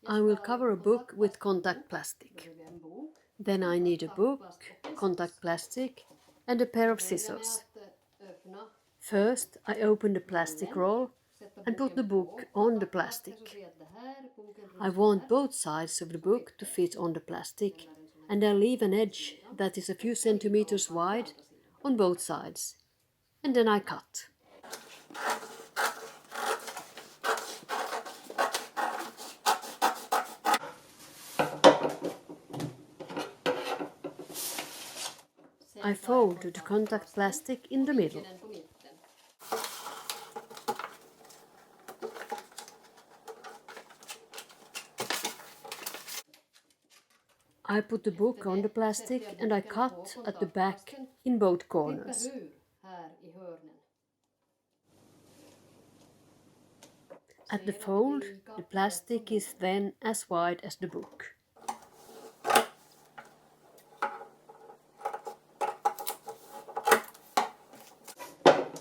I will cover a book with contact plastic. Then I need a book, contact plastic and a pair of scissors. First, I open the plastic roll and put the book on the plastic. I want both sides of the book to fit on the plastic, and I leave an edge that is a few centimeters wide on both sides. And then I cut. I fold the contact plastic in the middle. I put the book on the plastic and I cut at the back in both corners. At the fold, the plastic is then as wide as the book.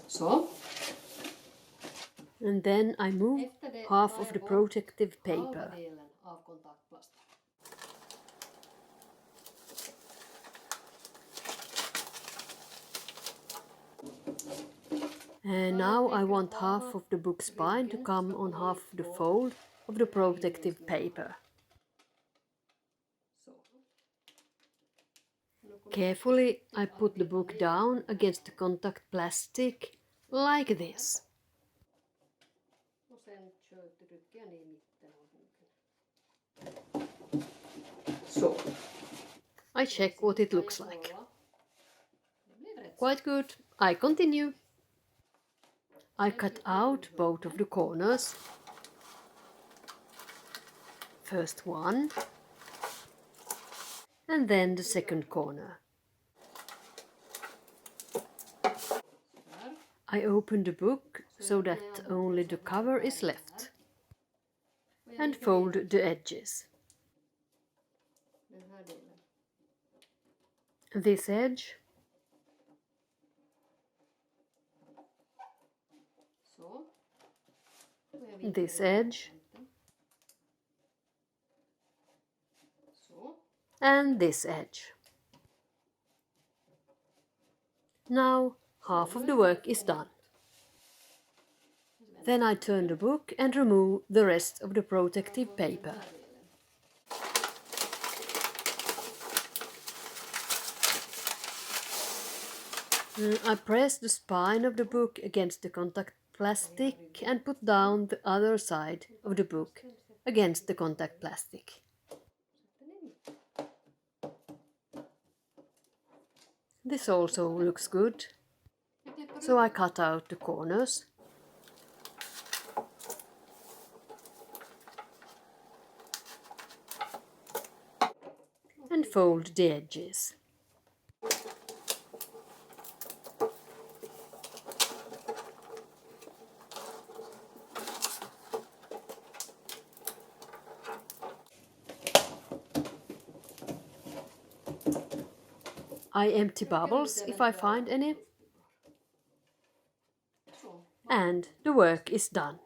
So. And then I move half of the protective paper. And now I want half of the book spine to come on half the fold of the protective paper. Carefully, I put the book down against the contact plastic, like this. So. I check what it looks like. Quite good. I continue. I cut out both of the corners. First one, and then the second corner. I open the book so that only the cover is left, and fold the edges. This edge, this edge, and this edge. Now half of the work is done. Then I turn the book and remove the rest of the protective paper. I press the spine of the book against the contact plastic and put down the other side of the book against the contact plastic. This also looks good, so I cut out the corners. And fold the edges. I empty bubbles if I find any. And the work is done.